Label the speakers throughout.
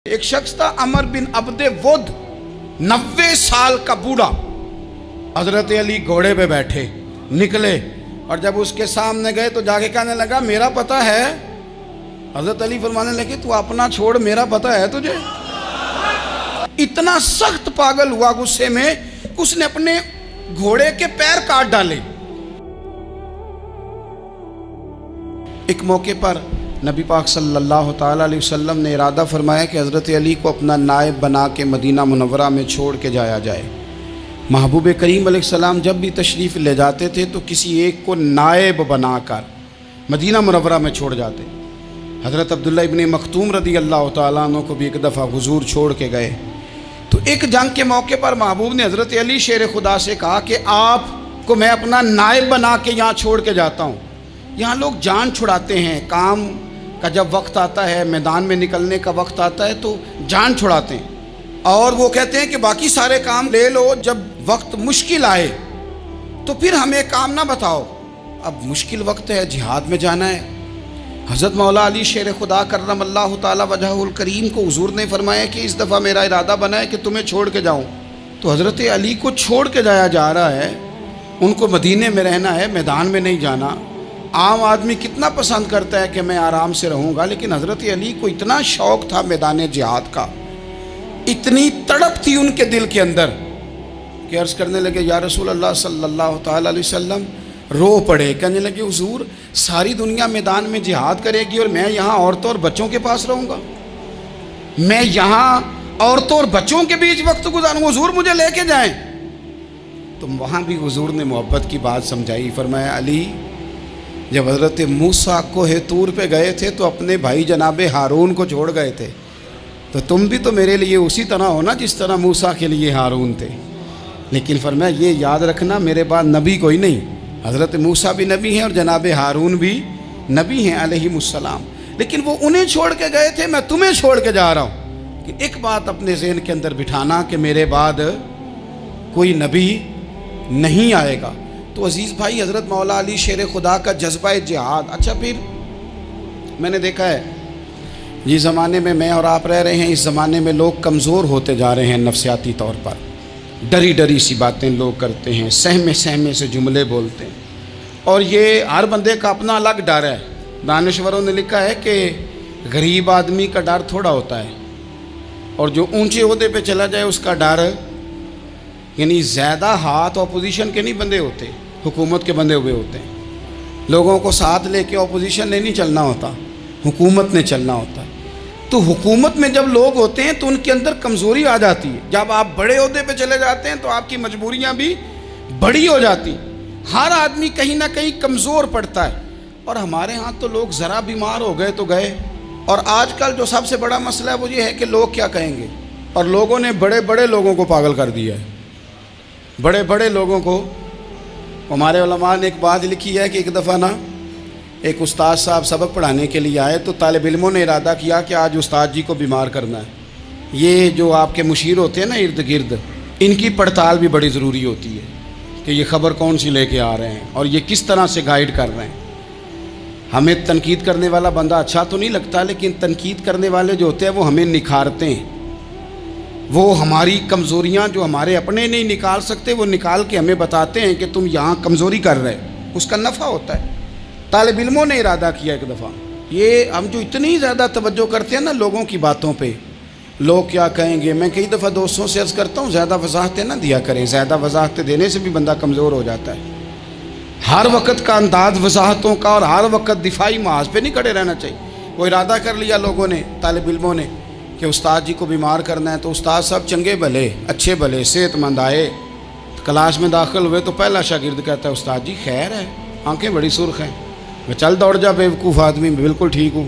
Speaker 1: ایک شخص تھا عمر بن عبد ود، 90 سال کا بوڑھا، حضرت علی گھوڑے پہ بیٹھے نکلے اور جب اس کے سامنے گئے تو جا کے کہنے لگا میرا پتہ ہے۔ حضرت علی فرمانے لگے تو اپنا چھوڑ، میرا پتہ ہے تجھے؟ اتنا سخت پاگل ہوا غصے میں کہ اس نے اپنے گھوڑے کے پیر کاٹ ڈالے۔ ایک موقع پر نبی پاک صلی اللہ تعالیٰ علیہ وسلم نے ارادہ فرمایا کہ حضرت علی کو اپنا نائب بنا کے مدینہ منورہ میں چھوڑ کے جایا جائے۔ محبوب کریم علیہ السلام جب بھی تشریف لے جاتے تھے تو کسی ایک کو نائب بنا کر مدینہ منورہ میں چھوڑ جاتے۔ حضرت عبداللہ ابن مختوم رضی اللہ تعالیٰ عنہ کو بھی ایک دفعہ حضور چھوڑ کے گئے تو ایک جنگ کے موقع پر محبوب نے حضرت علی شیر خدا سے کہا کہ آپ کو میں اپنا نائب بنا کے یہاں چھوڑ کے جاتا ہوں۔ یہاں لوگ جان چھڑاتے ہیں، کام کا جب وقت آتا ہے، میدان میں نکلنے کا وقت آتا ہے تو جان چھڑاتے ہیں، اور وہ کہتے ہیں کہ باقی سارے کام لے لو، جب وقت مشکل آئے تو پھر ہمیں کام نہ بتاؤ۔ اب مشکل وقت ہے، جہاد میں جانا ہے۔ حضرت مولا علی شیر خدا کرم اللہ تعالی وجہہ الکریم کو حضور نے فرمایا کہ اس دفعہ میرا ارادہ بنا ہے کہ تمہیں چھوڑ کے جاؤں۔ تو حضرت علی کو چھوڑ کے جایا جا رہا ہے، ان کو مدینے میں رہنا ہے، میدان میں نہیں جانا۔ عام آدمی کتنا پسند کرتا ہے کہ میں آرام سے رہوں گا، لیکن حضرت علی کو اتنا شوق تھا میدان جہاد کا، اتنی تڑپ تھی ان کے دل کے اندر کہ عرض کرنے لگے یا رسول اللہ صلی اللہ تعالیٰ علیہ وسلم، رو پڑے، کہنے لگے حضور ساری دنیا میدان میں جہاد کرے گی اور میں یہاں عورتوں اور بچوں کے پاس رہوں گا، میں یہاں عورتوں اور بچوں کے بیچ وقت گزاروں، حضور مجھے لے کے جائیں۔ تو وہاں بھی حضور نے محبت کی بات سمجھائی، فرمایا علی جب حضرت موسیٰ کوہ طور پہ گئے تھے تو اپنے بھائی جناب ہارون کو چھوڑ گئے تھے، تو تم بھی تو میرے لیے اسی طرح ہو نا جس طرح موسیٰ کے لیے ہارون تھے۔ لیکن فرمایا یہ یاد رکھنا میرے بعد نبی کوئی نہیں، حضرت موسیٰ بھی نبی ہیں اور جناب ہارون بھی نبی ہیں علیہم السلام، لیکن وہ انہیں چھوڑ کے گئے تھے، میں تمہیں چھوڑ کے جا رہا ہوں۔ کہ ایک بات اپنے ذہن کے اندر بٹھانا کہ میرے بعد کوئی نبی نہیں آئے گا۔ تو عزیز بھائی، حضرت مولا علی شیر خدا کا جذبہ جہاد، اچھا پھر میں نے دیکھا ہے جس زمانے میں اور آپ رہ رہے ہیں، اس زمانے میں لوگ کمزور ہوتے جا رہے ہیں نفسیاتی طور پر، ڈری ڈری سی باتیں لوگ کرتے ہیں، سہمے سہمے سے جملے بولتے ہیں، اور یہ ہر بندے کا اپنا الگ ڈر ہے۔ دانشوروں نے لکھا ہے کہ غریب آدمی کا ڈر تھوڑا ہوتا ہے اور جو اونچے عہدے پہ چلا جائے اس کا ڈر، یعنی زیادہ ہاتھ اپوزیشن کے نہیں بندے ہوتے، حکومت کے بندے ہوئے ہوتے ہیں۔ لوگوں کو ساتھ لے کے اپوزیشن نے نہیں چلنا ہوتا، حکومت نے چلنا ہوتا ہے۔ تو حکومت میں جب لوگ ہوتے ہیں تو ان کے اندر کمزوری آ جاتی ہے، جب آپ بڑے عہدے پہ چلے جاتے ہیں تو آپ کی مجبوریاں بھی بڑی ہو جاتی ہیں، ہر آدمی کہیں نہ کہیں کمزور پڑتا ہے۔ اور ہمارے ہاں تو لوگ ذرا بیمار ہو گئے تو گئے، اور آج کل جو سب سے بڑا مسئلہ ہے وہ یہ ہے کہ لوگ کیا کہیں گے، اور لوگوں نے بڑے بڑے لوگوں کو پاگل کر دیا ہے، بڑے بڑے لوگوں کو۔ ہمارے علماء نے ایک بات لکھی ہے کہ ایک دفعہ نا ایک استاد صاحب سبق پڑھانے کے لیے آئے تو طالب علموں نے ارادہ کیا کہ آج استاد جی کو بیمار کرنا ہے۔ یہ جو آپ کے مشیر ہوتے ہیں نا ارد گرد، ان کی پڑتال بھی بڑی ضروری ہوتی ہے کہ یہ خبر کون سی لے کے آ رہے ہیں اور یہ کس طرح سے گائیڈ کر رہے ہیں۔ ہمیں تنقید کرنے والا بندہ اچھا تو نہیں لگتا، لیکن تنقید کرنے والے جو ہوتے ہیں وہ ہمیں نکھارتے ہیں، وہ ہماری کمزوریاں جو ہمارے اپنے نہیں نکال سکتے وہ نکال کے ہمیں بتاتے ہیں کہ تم یہاں کمزوری کر رہے، اس کا نفع ہوتا ہے۔ طالب علموں نے ارادہ کیا ایک دفعہ، یہ ہم جو اتنی زیادہ توجہ کرتے ہیں نا لوگوں کی باتوں پہ، لوگ کیا کہیں گے، میں کئی دفعہ دوستوں سے عرض کرتا ہوں زیادہ وضاحتیں نہ دیا کریں، زیادہ وضاحتیں دینے سے بھی بندہ کمزور ہو جاتا ہے۔ ہر وقت کا انداز وضاحتوں کا اور ہر وقت دفاعی محاذ پہ نہیں کھڑے رہنا چاہیے۔ وہ ارادہ کر لیا لوگوں نے، طالب علموں نے، کہ استاد جی کو بیمار کرنا ہے، تو استاد صاحب چنگے بھلے اچھے بھلے صحت مند آئے، کلاس میں داخل ہوئے تو پہلا شاگرد کہتا ہے استاد جی خیر ہے، آنکھیں بڑی سرخ ہیں۔ میں چل دوڑ جا بیوقوف آدمی، میں بالکل ٹھیک ہوں،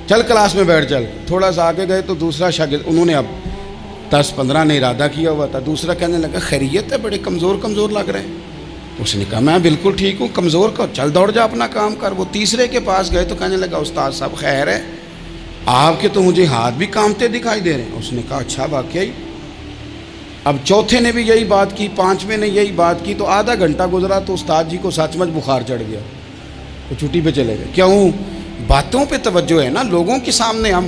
Speaker 1: چل کلاس میں بیٹھ چل۔ تھوڑا سا آگے گئے تو دوسرا شاگرد، انہوں نے اب 10-15 نے ارادہ کیا ہوا تھا، دوسرا کہنے لگا خیریت ہے، بڑے کمزور کمزور لگ رہے ہیں۔ اس نے کہا میں بالکل ٹھیک ہوں، کمزور کا چل دوڑ جا اپنا کام کر۔ وہ تیسرے کے پاس گئے تو کہنے لگا استاد صاحب خیر ہے، آپ کے تو مجھے ہاتھ بھی کامتے دکھائی دے رہے ہیں۔ اس نے کہا اچھا واقعی۔ اب چوتھے نے بھی یہی بات کی، پانچویں نے یہی بات کی، تو آدھا گھنٹہ گزرا تو استاد جی کو سچ مچ بخار چڑھ گیا، وہ چھٹی پہ چلے گئے۔ کیوں؟ باتوں پہ توجہ ہے نا، لوگوں کے سامنے ہم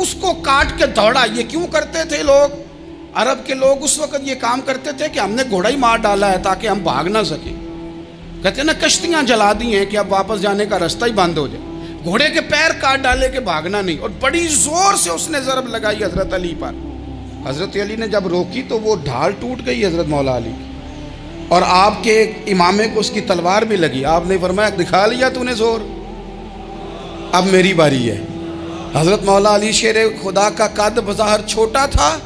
Speaker 1: اس کو کاٹ کے دوڑا. یہ کیوں کرتے تھے لوگ؟ عرب کے لوگ اس وقت یہ کام کرتے تھے کہ ہم نے گھوڑا ہی مار ڈالا ہے تاکہ ہم بھاگ نہ سکیں. کہتے ہیں نا کشتیاں جلا دی ہیں کہ اب واپس جانے کا راستہ ہی بند ہو جائے. گھوڑے کے پیر کاٹ ڈالے کہ بھاگنا نہیں. اور بڑی زور سے اس نے ضرب لگائی حضرت علی پر. حضرت علی نے جب روکی تو وہ ڈھال ٹوٹ گئی حضرت مولا علی کی، اور آپ کے امامے کو اس کی تلوار بھی لگی. آپ نے فرمایا دکھا لیا تو نے زور، اب میری باری ہے. حضرت مولا علی شیر خدا کا قد بظاہر چھوٹا تھا.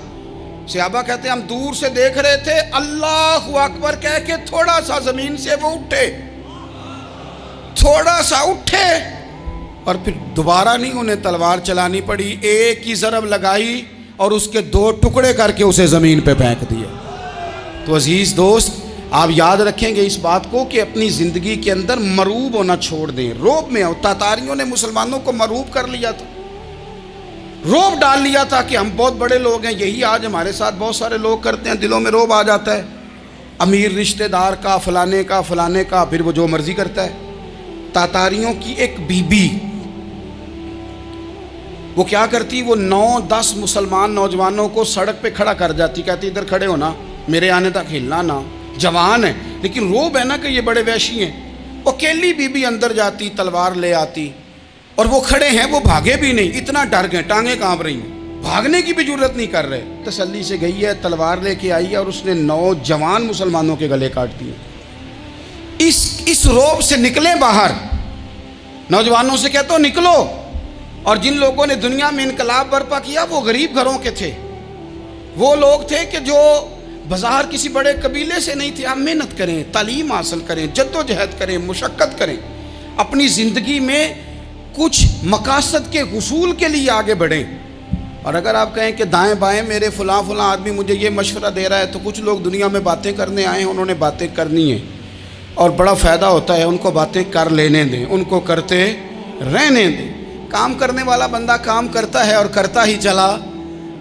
Speaker 1: صحابہ کہتے ہیں ہم دور سے دیکھ رہے تھے، اللہ اکبر کہہ کے تھوڑا سا زمین سے وہ اٹھے، تھوڑا سا اٹھے، اور پھر دوبارہ نہیں انہیں تلوار چلانی پڑی. ایک ہی ضرب لگائی اور اس کے 2 ٹکڑے کر کے اسے زمین پہ پھینک دیے. تو عزیز دوست، آپ یاد رکھیں گے اس بات کو کہ اپنی زندگی کے اندر مروب ہونا چھوڑ دیں. روب میں تاتاریوں نے مسلمانوں کو مروب کر لیا تھا، روب ڈال لیا تھا کہ ہم بہت بڑے لوگ ہیں. یہی آج ہمارے ساتھ بہت سارے لوگ کرتے ہیں. دلوں میں روب آ جاتا ہے، امیر رشتہ دار کا، فلانے کا، پھر وہ جو مرضی کرتا ہے. تاتاریوں کی ایک بی بی وہ کیا کرتی، وہ 9-10 مسلمان نوجوانوں کو سڑک پہ کھڑا کر جاتی. کہتی ادھر کھڑے ہونا، میرے آنے تک ہلنا نہ. جوان ہے لیکن روب ہے نا کہ یہ بڑے وحشی ہیں. وہ اکیلی بی بی اندر جاتی، تلوار لے آتی، اور وہ کھڑے ہیں، وہ بھاگے بھی نہیں، اتنا ڈر گئے، ٹانگیں کانپ رہی ہیں، بھاگنے کی بھی جرت نہیں کر رہے. تسلی سے گئی ہے، تلوار لے کے آئی ہے، اور اس نے 9 جوان مسلمانوں کے گلے کاٹ دیے. اس روب سے نکلیں باہر. نوجوانوں سے کہتا ہوں نکلو. اور جن لوگوں نے دنیا میں انقلاب برپا کیا وہ غریب گھروں کے تھے. وہ لوگ تھے کہ جو بظاہر کسی بڑے قبیلے سے نہیں تھے. آپ محنت کریں، تعلیم حاصل کریں، جد و جہد کریں، مشقت کریں، اپنی زندگی میں کچھ مقاصد کے حصول کے لیے آگے بڑھیں. اور اگر آپ کہیں کہ دائیں بائیں میرے فلاں آدمی مجھے یہ مشورہ دے رہا ہے، تو کچھ لوگ دنیا میں باتیں کرنے آئے ہیں، انہوں نے باتیں کرنی ہیں اور بڑا فائدہ ہوتا ہے. ان کو باتیں کر لینے دیں، ان کو کرتے رہنے دیں. کام کرنے والا بندہ کام کرتا ہے اور کرتا ہی چلا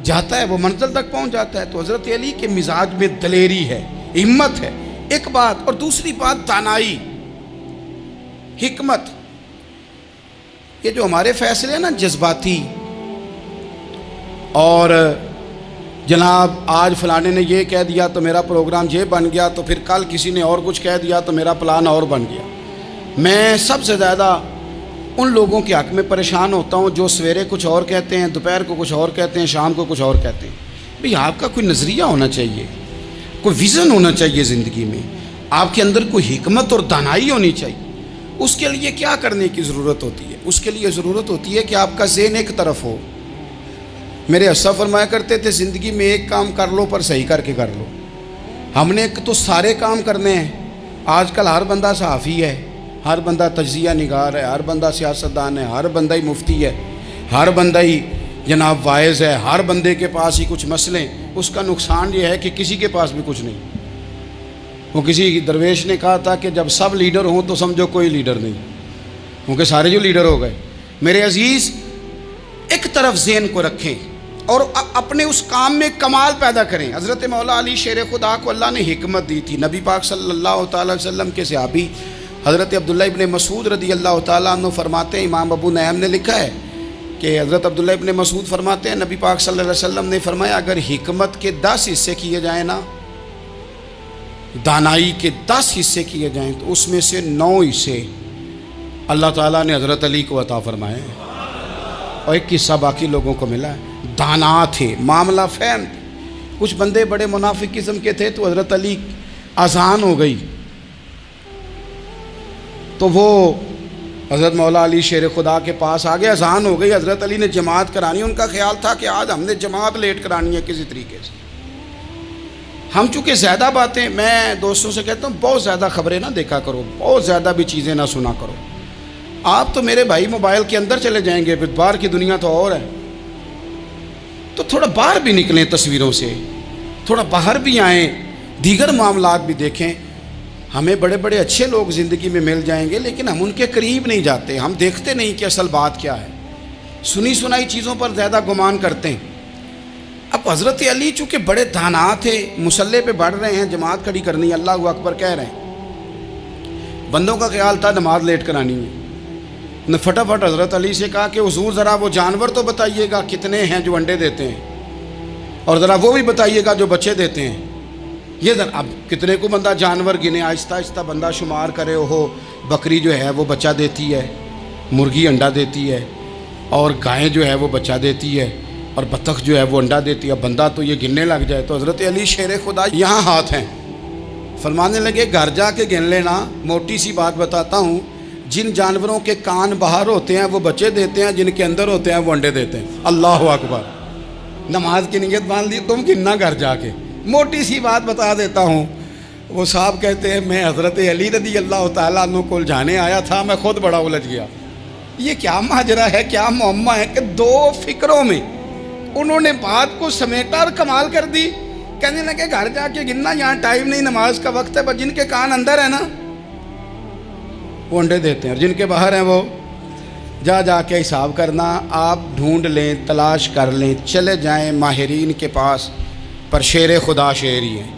Speaker 1: جاتا ہے، وہ منزل تک پہنچ جاتا ہے. تو حضرت علی کے مزاج میں دلیری ہے، ہمت ہے، ایک بات. اور دوسری بات دانائی، حکمت. یہ جو ہمارے فیصلے ہیں نا جذباتی، اور جناب آج فلانے نے یہ کہہ دیا تو میرا پروگرام یہ بن گیا، تو پھر کل کسی نے اور کچھ کہہ دیا تو میرا پلان اور بن گیا. میں سب سے زیادہ ان لوگوں کے حق میں پریشان ہوتا ہوں جو سویرے کچھ اور کہتے ہیں، دوپہر کو کچھ اور کہتے ہیں، شام کو کچھ اور کہتے ہیں. بھئی آپ کا کوئی نظریہ ہونا چاہیے، کوئی ویژن ہونا چاہیے زندگی میں، آپ کے اندر کوئی حکمت اور دانائی ہونی چاہیے. اس کے لیے کیا کرنے کی ضرورت ہوتی ہے؟ اس کے لیے ضرورت ہوتی ہے کہ آپ کا ذہن ایک طرف ہو. میرے اسلاف فرمایا کرتے تھے زندگی میں ایک کام کر لو پر صحیح کر کے کر لو. ہم نے تو سارے کام کرنے ہیں. آج کل ہر بندہ صحافی ہے، ہر بندہ تجزیہ نگار ہے، ہر بندہ سیاستدان ہے، ہر بندہ ہی مفتی ہے، ہر بندہ ہی جناب واعظ ہے، ہر بندے کے پاس ہی کچھ مسئلے. اس کا نقصان یہ ہے کہ کسی کے پاس بھی کچھ نہیں. وہ کسی درویش نے کہا تھا کہ جب سب لیڈر ہوں تو سمجھو کوئی لیڈر نہیں، کیونکہ سارے جو لیڈر ہو گئے. میرے عزیز، ایک طرف ذہن کو رکھیں اور اپنے اس کام میں کمال پیدا کریں. حضرت مولا علی شیر خدا کو اللہ نے حکمت دی تھی. نبی پاک صلی اللہ تعالی وسلم کے صحابی حضرت عبداللہ ابن مسعود رضی اللہ تعالیٰ عنہ فرماتے ہیں، امام ابو نعیم نے لکھا ہے کہ حضرت عبداللہ ابن مسعود فرماتے ہیں نبی پاک صلی اللہ علیہ وسلم نے فرمایا اگر حکمت کے 10 حصے کیے جائیں نا، دانائی کے 10 حصے کیے جائیں، تو اس میں سے 9 حصے اللہ تعالیٰ نے حضرت علی کو عطا فرمائے ہیں، اور ایک حصہ باقی لوگوں کو ملا ہے. دانا تھے، معاملہ فہم تھے. کچھ بندے بڑے منافق قسم کے تھے، تو حضرت علی اذان ہو گئی تو وہ حضرت مولا علی شیر خدا کے پاس آ گئے. اذان ہو گئی، حضرت علی نے جماعت کرانی. ان کا خیال تھا کہ آج ہم نے جماعت لیٹ کرانی ہے کسی طریقے سے. ہم چونکہ زیادہ باتیں، میں دوستوں سے کہتا ہوں بہت زیادہ خبریں نہ دیکھا کرو، بہت زیادہ بھی چیزیں نہ سنا کرو. آپ تو میرے بھائی موبائل کے اندر چلے جائیں گے، پھر باہر کی دنیا تو اور ہے. تو تھوڑا باہر بھی نکلیں تصویروں سے، تھوڑا باہر بھی آئیں، دیگر معاملات بھی دیکھیں. ہمیں بڑے بڑے اچھے لوگ زندگی میں مل جائیں گے، لیکن ہم ان کے قریب نہیں جاتے. ہم دیکھتے نہیں کہ اصل بات کیا ہے، سنی سنائی چیزوں پر زیادہ گمان کرتے ہیں. اب حضرت علی چونکہ بڑے دانا تھے، مصلے پہ بڑھ رہے ہیں، جماعت کھڑی کرنی، اللہ اکبر کہہ رہے ہیں. بندوں کا خیال تھا نماز لیٹ کرانی ہے. نے فٹافٹ حضرت علی سے کہا کہ حضور ذرا وہ جانور تو بتائیے گا کتنے ہیں جو انڈے دیتے ہیں، اور ذرا وہ بھی بتائیے گا جو بچے دیتے ہیں۔ یہ ذرا اب کتنے کو بندہ جانور گنے، آہستہ آہستہ بندہ شمار کرے، ہو بکری جو ہے وہ بچہ دیتی ہے، مرغی انڈا دیتی ہے، اور گائیں جو ہے وہ بچہ دیتی ہے، اور بطخ جو ہے وہ انڈا دیتی ہے۔ بندہ تو یہ گننے لگ جائے تو حضرت علی شیر خدا یہاں ہاتھ ہیں، فرمانے لگے گھر جا کے گن لینا، موٹی سی بات بتاتا ہوں، جن جانوروں کے کان باہر ہوتے ہیں وہ بچے دیتے ہیں، جن کے اندر ہوتے ہیں وہ انڈے دیتے ہیں۔ اللہ اکبر، نماز کی نیت باندھ لی، تم گننا گھر جا کے۔ موٹی سی بات بتا دیتا ہوں، وہ صاحب کہتے ہیں میں حضرت علی رضی اللہ تعالیٰ عنہ کو الجھانے آیا تھا، میں خود بڑا الجھ گیا۔ یہ کیا ماجرا ہے، کیا معمہ ہے کہ دو فکروں میں انہوں نے بات کو سمیٹا اور کمال کر دی۔ کہنے لگے گھر جا کے گننا، یہاں ٹائم نہیں، نماز کا وقت ہے، بس جن کے کان اندر ہے نا وہ انڈے دیتے ہیں، اور جن کے باہر ہیں وہ جا کے حساب کرنا۔ آپ ڈھونڈ لیں، تلاش کر لیں، چلے جائیں ماہرین کے پاس، پر شیر خدا شیر ہی ہے۔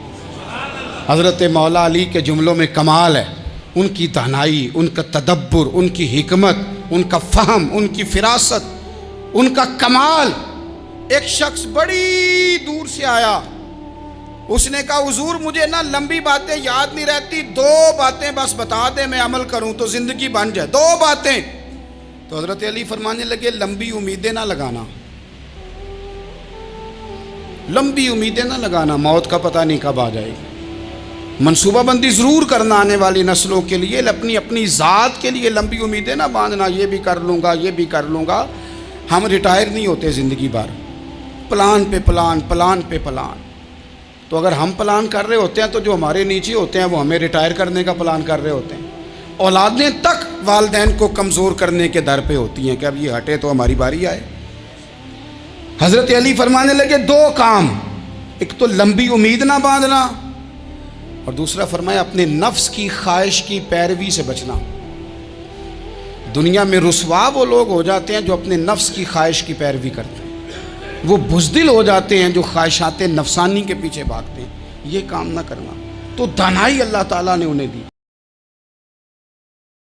Speaker 1: حضرت مولا علی کے جملوں میں کمال ہے، ان کی دانائی، ان کا تدبر، ان کی حکمت، ان کا فہم، ان کی فراست، ان کا کمال۔ ایک شخص بڑی دور سے آیا، اس نے کہا حضور مجھے نا لمبی باتیں یاد نہیں رہتی، دو باتیں بس بتا دیں میں عمل کروں تو زندگی بن جائے، دو باتیں۔ تو حضرت علی فرمانے لگے لمبی امیدیں نہ لگانا، لمبی امیدیں نہ لگانا، موت کا پتہ نہیں کب آ جائے گی۔ منصوبہ بندی ضرور کرنا آنے والی نسلوں کے لیے، اپنی ذات کے لیے لمبی امیدیں نہ باندھنا، یہ بھی کر لوں گا، یہ بھی کر لوں گا۔ ہم ریٹائر نہیں ہوتے زندگی بھر، پلان پہ پلان، پلان پہ پلان۔ تو اگر ہم پلان کر رہے ہوتے ہیں تو جو ہمارے نیچے ہوتے ہیں وہ ہمیں ریٹائر کرنے کا پلان کر رہے ہوتے ہیں۔ اولادیں تک والدین کو کمزور کرنے کے در پہ ہوتی ہیں کہ اب یہ ہٹے تو ہماری باری آئے۔ حضرت علی فرمانے لگے دو کام، ایک تو لمبی امید نہ باندھنا، اور دوسرا فرمایا اپنے نفس کی خواہش کی پیروی سے بچنا۔ دنیا میں رسوا وہ لوگ ہو جاتے ہیں جو اپنے نفس کی خواہش کی پیروی کرتے ہیں، وہ بزدل ہو جاتے ہیں جو خواہشات نفسانی کے پیچھے بھاگتے ہیں۔ یہ کام نہ کرنا، تو دانائی اللہ تعالیٰ نے انہیں دی۔